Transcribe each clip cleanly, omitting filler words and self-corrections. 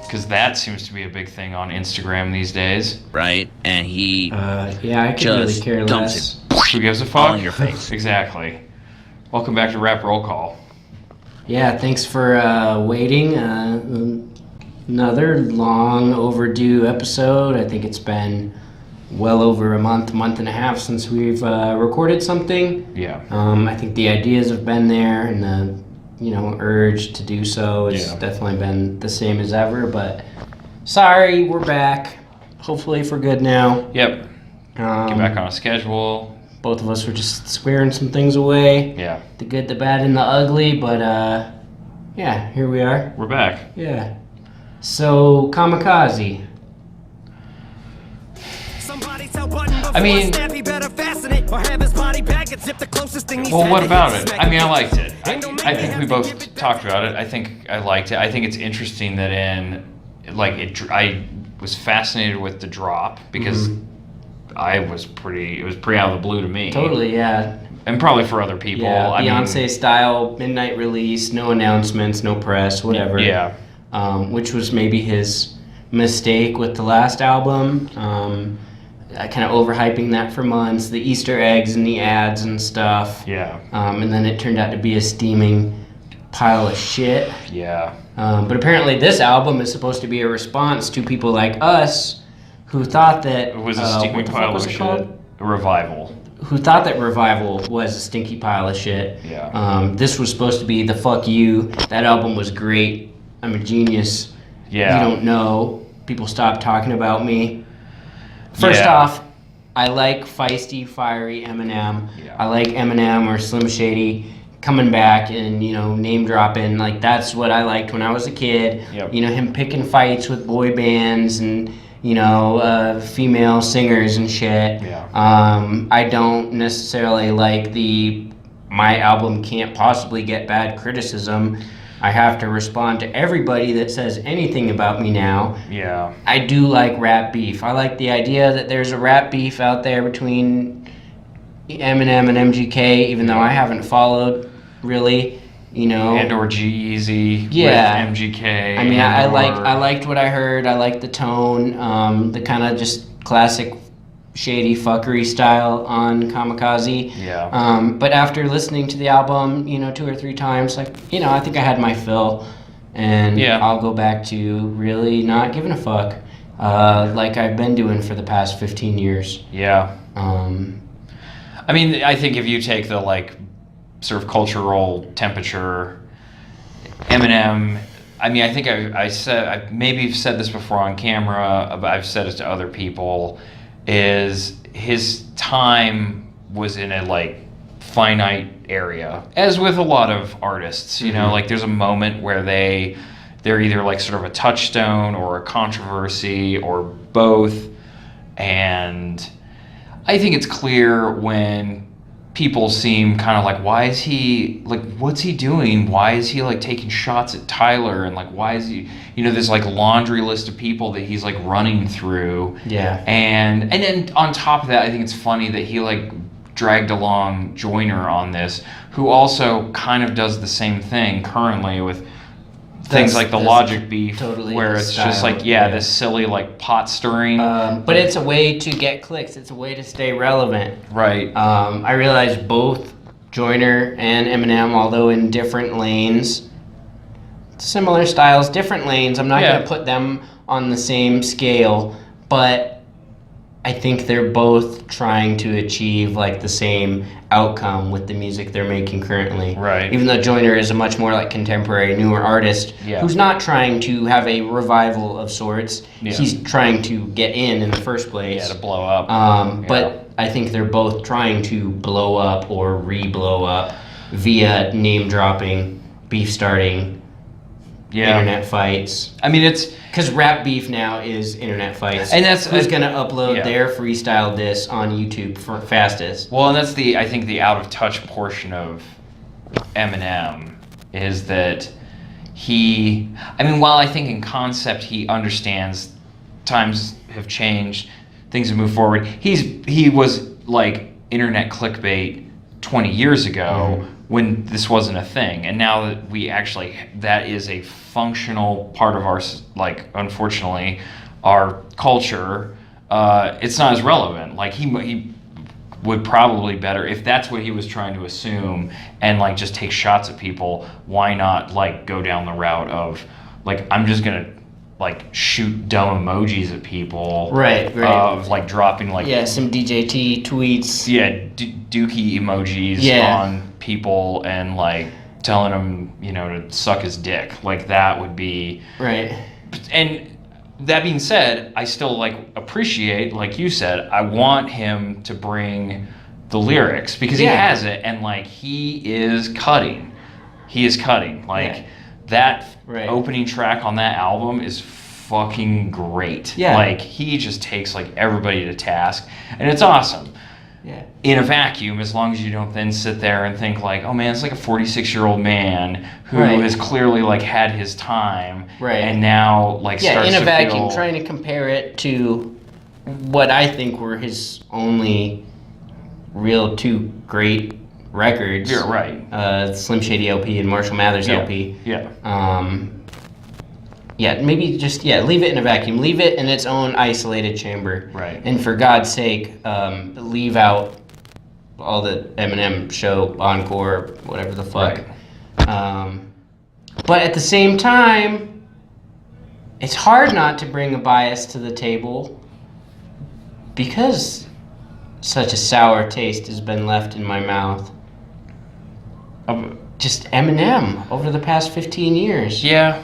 Because that seems to be a big thing on Instagram these days. Right? And he I could really just care dumps less. it Who gives a fuck? all in your face. Exactly. Welcome back to Rap Roll Call. Yeah, thanks for waiting. Another long overdue episode. I think it's been well over a month and a half since we've recorded something. Yeah. I think the ideas have been there, and the urge to do so has definitely been the same as ever. But sorry, we're back. Hopefully for good now. Yep. Get back on a schedule. Both of us were just squaring some things away. Yeah. The good, the bad, and the ugly. But yeah, here we are. We're back. Yeah. So, Kamikaze. I mean, well, what about it? I mean, I liked it. I think we both talked about it. I think I liked it. I think it's interesting that I was fascinated with the drop because it was pretty out of the blue to me. Totally, yeah. And probably for other people. Yeah, I mean, Beyonce style, midnight release, no announcements, no press, whatever. Yeah. Which was maybe his mistake with the last album. Kind of overhyping that for months, the Easter eggs and the ads and stuff. Yeah. And then it turned out to be a steaming pile of shit. Yeah. But apparently this album is supposed to be a response to people like us who thought that... It was a steaming pile of shit. A revival. Who thought that Revival was a stinky pile of shit. Yeah. This was supposed to be the fuck you. That album was great. I'm a genius. Yeah. You don't know. People stop talking about me. First Yeah. off, I like feisty, fiery Eminem. Yeah. I like Eminem or Slim Shady coming back and, name dropping. Like, that's what I liked when I was a kid. Yep. Him picking fights with boy bands and, female singers and shit. Yeah. I don't necessarily like my album can't possibly get bad criticism. I have to respond to everybody that says anything about me now. Yeah. I do like rap beef. I like the idea that there's a rap beef out there between Eminem and MGK, even though I haven't followed really, And or G-Eazy Yeah. with MGK. I mean, I liked what I heard. I liked the tone, the kind of just classic shady fuckery style on Kamikaze. Yeah. But after listening to the album, 2 or 3 times, I think I had my fill, and I'll go back to really not giving a fuck, like I've been doing for the past 15 years. Yeah. I mean, I think if you take the sort of cultural temperature, Eminem. I mean, I think I maybe said this before on camera, but I've said it to other people. Is his time was in a finite area, as with a lot of artists. There's a moment where they're either sort of a touchstone or a controversy or both, and I think it's clear when people seem kind of why is he what's he doing? Why is he taking shots at Tyler? And why is he this laundry list of people that he's running through. Yeah. And then on top of that, I think it's funny that he dragged along Joyner on this, who also kind of does the same thing currently with things like the Logic beef, totally where it's style, just this silly pot stirring. But it's a way to get clicks. It's a way to stay relevant. Right. I realize both Joyner and Eminem, although in different lanes, similar styles, different lanes. I'm not going to put them on the same scale, but I think they're both trying to achieve the same outcome with the music they're making currently. Right. Even though Joyner is a much more contemporary, newer artist who's not trying to have a revival of sorts. Yeah. He's trying to get in the first place. Yeah, to blow up. But I think they're both trying to blow up or re-blow up via name dropping, beef starting, internet fights. I mean, it's because rap beef now is internet fights, and that's who's gonna upload their freestyle diss on YouTube for fastest. Well, and that's I think the out of touch portion of Eminem is that while I think in concept he understands times have changed, things have moved forward. He was internet clickbait 20 years ago, when this wasn't a thing. And now that that is a functional part of our, like, unfortunately, our culture, it's not as relevant. Like, he would probably better, if that's what he was trying to assume, and like just take shots at people, why not like go down the route of like, I'm just gonna like shoot dumb emojis at people, right, of like dropping like some DJT tweets, dookie emojis on people and like telling them, you know, to suck his dick. Like, that would be right. And that being said, I still like appreciate, like you said, I want him to bring the lyrics, because he has it, and like he is cutting. Like that opening track on that album is fucking great. Yeah. Like, he just takes like everybody to task, and it's awesome. Yeah. In a vacuum, as long as you don't then sit there and think like, oh man, it's like a 46-year-old man who has clearly like had his time, and now like starts in a to vacuum, trying to compare it to what I think were his only real two great records. Yeah, right. Slim Shady LP and Marshall Mathers LP. Yeah. Maybe just leave it in a vacuum. Leave it in its own isolated chamber. Right. And for God's sake, leave out all the Eminem show, encore, whatever the fuck. Right. But at the same time, it's hard not to bring a bias to the table, because such a sour taste has been left in my mouth. Just Eminem over the past 15 years. Yeah.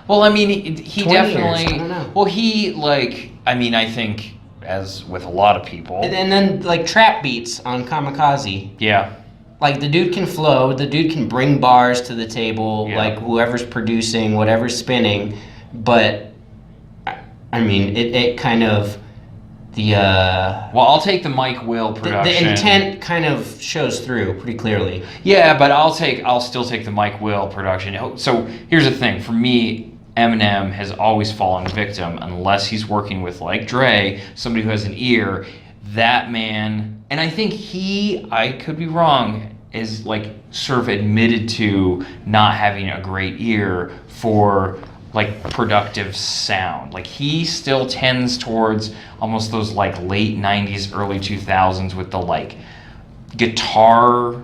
Well, I mean, he definitely. Years. I don't know. Well, he like. I mean, I think, as with a lot of people. And then like trap beats on Kamikaze. Yeah. Like, the dude can flow. The dude can bring bars to the table. Yeah. Like, whoever's producing, whatever's spinning. But I mean, it kind of well, I'll take the Mike Will production. The intent kind of shows through pretty clearly. Yeah, but I'll still take the Mike Will production. So here's the thing. For me, Eminem has always fallen victim, unless he's working with like Dre, somebody who has an ear. That man, and I think I could be wrong, is like sort of admitted to not having a great ear for like productive sound. Like, he still tends towards almost those like late 90s, early 2000s with the like guitar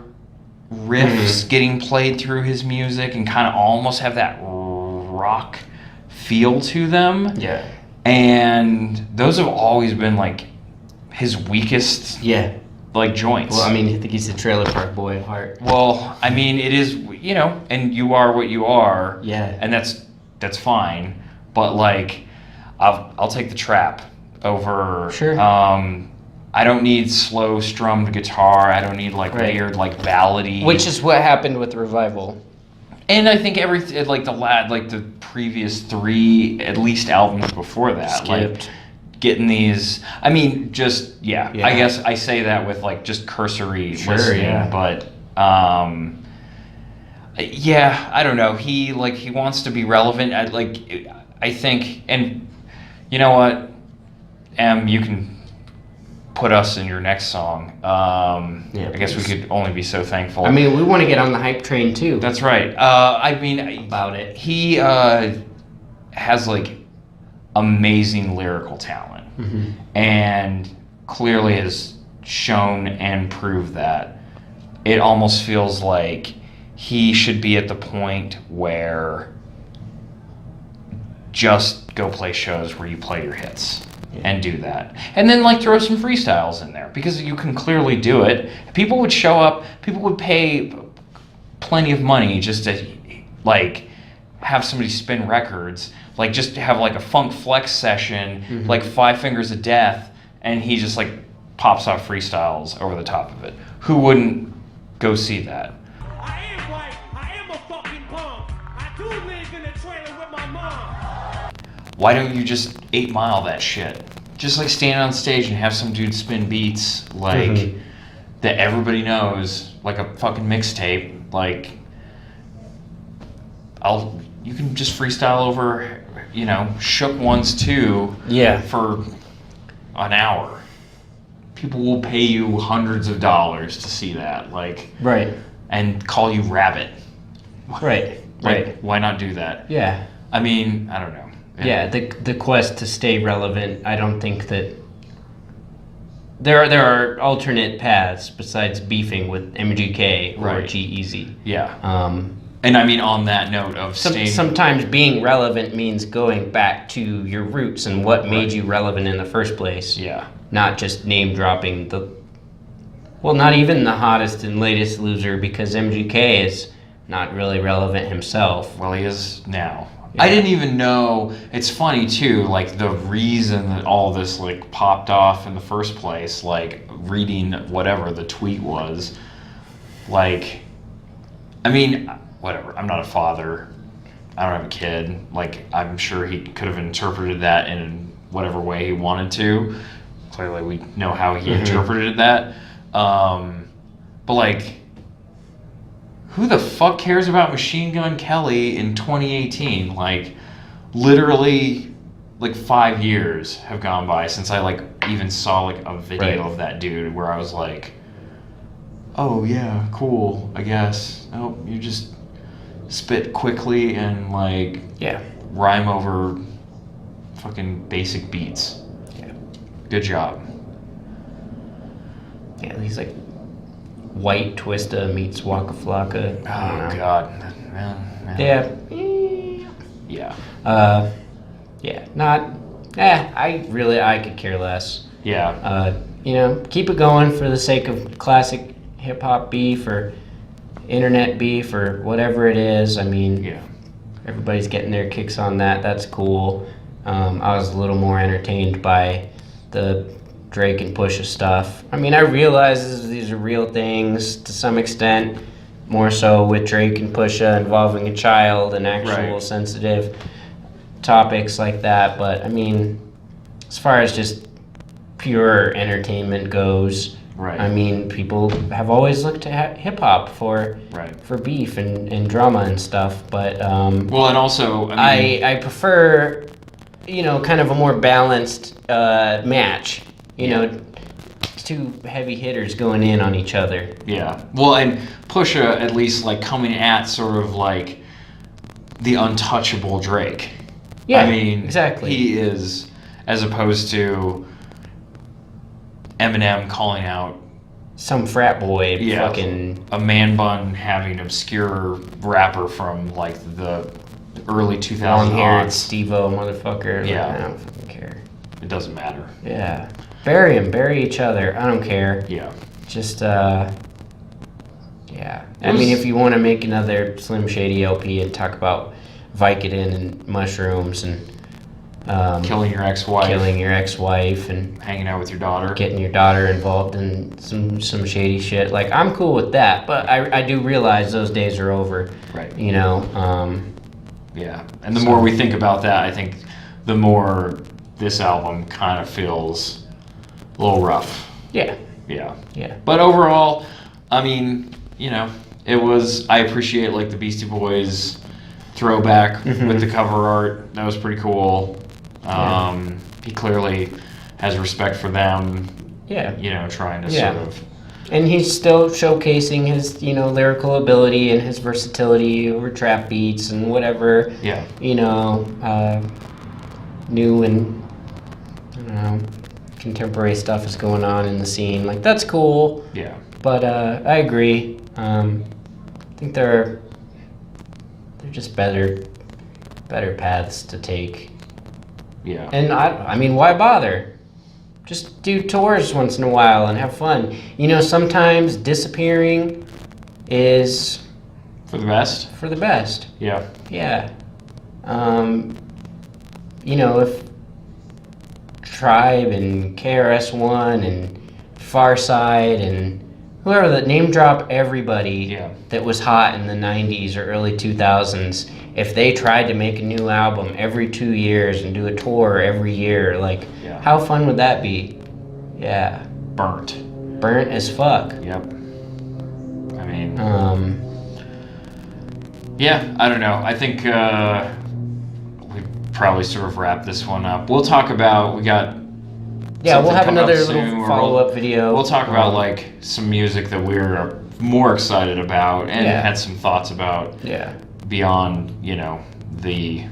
riffs getting played through his music, and kind of almost have that rock feel to them. Yeah. And those have always been like his weakest like joints. Well, I mean, I think he's a trailer park boy at heart. Well, I mean, it is, you know, and you are what you are. Yeah. And that's fine, but like, I'll take the trap over. Sure. I don't need slow strummed guitar. I don't need like weird like ballady. Which is what happened with Revival. And I think the previous 3 at least albums before that, like getting these. I mean, just I guess I say that with like just cursory listening, but. Yeah, I don't know. He wants to be relevant. I think, and you know what, you can put us in your next song. I guess we could only be so thankful. I mean, we want to get on the hype train too. That's right. I mean, about it. He has like amazing lyrical talent, and clearly has shown and proved that. It almost feels like he should be at the point where just go play shows where you play your hits and do that. And then like throw some freestyles in there, because you can clearly do it. People would show up, people would pay plenty of money just to like have somebody spin records, like just to have like a funk flex session, like 5 Fingers of Death, and he just like pops off freestyles over the top of it. Who wouldn't go see that? Why don't you just 8 Mile that shit? Just like stand on stage and have some dude spin beats like that everybody knows, like a fucking mixtape. Like, you can just freestyle over, you know, Shook Ones 2 for an hour. People will pay you hundreds of dollars to see that. Like, and call you Rabbit. Right. Like, Right. why not do that? Yeah. I mean, I don't know. Yeah. The quest to stay relevant. I don't think that there are alternate paths besides beefing with MGK or Right. G-Eazy. Yeah. Um, And I mean, on that note of staying... sometimes being relevant means going back to your roots and what made Right. you relevant in the first place. Yeah. Not just name dropping not even the hottest and latest loser, because MGK is not really relevant himself. Well, he is now. Yeah. I didn't even know. It's funny too, like the reason that all this like popped off in the first place, like reading whatever the tweet was. Like, I mean, whatever. I'm not a father. I don't have a kid. Like, I'm sure he could have interpreted that in whatever way he wanted to. Clearly, we know how he interpreted that. But like, who the fuck cares about Machine Gun Kelly in 2018? Like, literally, like 5 years have gone by since I like even saw like a video of that dude where I was like, oh yeah, cool, I guess. Oh, you just spit quickly and like rhyme over fucking basic beats. Yeah. Good job. Yeah, he's like White Twista meets Waka Flocka. Oh god. Man. Yeah. Yeah. Yeah, not I could care less. Yeah. You know, keep it going for the sake of classic hip hop beef or internet beef or whatever it is. I mean, Yeah. everybody's getting their kicks on that. That's cool. I was a little more entertained by the Drake and Pusha stuff. I mean, I realize these are real things to some extent, more so with Drake and Pusha involving a child and actual sensitive topics like that. But I mean, as far as just pure entertainment goes, Right. I mean, people have always looked to hip hop for beef and drama and stuff. But well, and also, I prefer, you know, kind of a more balanced match. You know, two heavy hitters going in on each other. Yeah. Well, and Pusha at least like coming at sort of like the untouchable Drake. Yeah, I mean, exactly. He is, as opposed to Eminem calling out some frat boy, fucking a man bun having obscure rapper from like the early 2000s. Long-haired Steve-O motherfucker. Yeah. Like, I don't fucking care. It doesn't matter. Yeah. Bury them, bury each other. I don't care. Yeah. Just, yeah. I mean, if you want to make another Slim Shady LP and talk about Vicodin and mushrooms and killing your ex-wife and hanging out with your daughter, getting your daughter involved in some shady shit, like, I'm cool with that. But I do realize those days are over. Right. You know. Yeah. And the more we think about that, I think the more this album kind of feels a little rough. Yeah. Yeah. Yeah. But overall, I mean, you know, I appreciate like the Beastie Boys throwback with the cover art. That was pretty cool. He clearly has respect for them. Yeah. You know, trying to sort of. And he's still showcasing his, you know, lyrical ability and his versatility over trap beats and whatever. Yeah. You know, new and, I don't know, contemporary stuff is going on in the scene. Like, that's cool. Yeah. But I agree. I think they're just better paths to take. Yeah. And I mean, why bother? Just do tours once in a while and have fun. You know, sometimes disappearing is For the best? for the best. Yeah. Yeah. You know, if Tribe and KRS-One and Farside and whoever that name drop everybody that was hot in the 90s or early 2000s, if they tried to make a new album every 2 years and do a tour every year, like, how fun would that be? Yeah. Burnt as fuck. Yep. I mean, yeah, I don't know. I think we probably sort of wrap this one up. We'll talk about, we'll have another little follow-up video. Oh. We'll talk about like some music that we're more excited about and Yeah. had some thoughts about Yeah. beyond, you know, the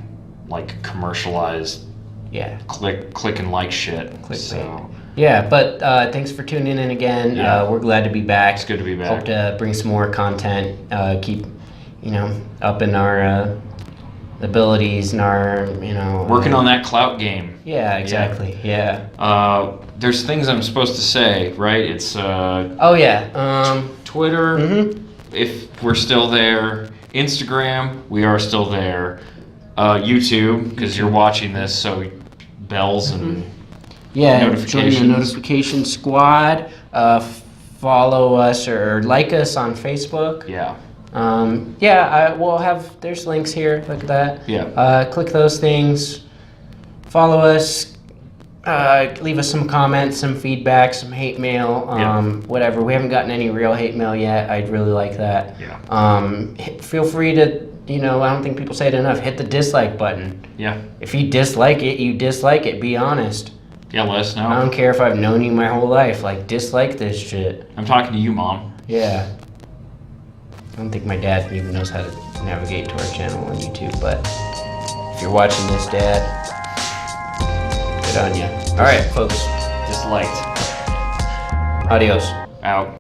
like commercialized Yeah. click and like shit. Clickbait. So Yeah, but thanks for tuning in again. Yeah. We're glad to be back. it's good to be back. Hope to bring some more content. Keep, up in our abilities and our, Working on that clout game. Yeah, exactly. Yeah. There's things I'm supposed to say, right? It's Oh yeah. Twitter, Mhm. if we're still there. Instagram, we are still there. YouTube, because you're watching this, so bells and Yeah. Join the notifications. notification squad. Follow us or like us on Facebook. Yeah. We'll have. There's links here. Look at that. Yeah. Click those things. Follow us. Leave us some comments, some feedback, some hate mail, whatever. We haven't gotten any real hate mail yet. I'd really like that. Yeah. Feel free to, I don't think people say it enough, hit the dislike button. Yeah. If you dislike it, you dislike it. Be honest. Yeah, let us I know. don't care if I've known you my whole life. Like, dislike this shit. I'm talking to you, Mom. Yeah. I don't think my dad even knows how to navigate to our channel on YouTube, but if you're watching this, Dad, good on you. All right, folks. Disliked. Adios. Out.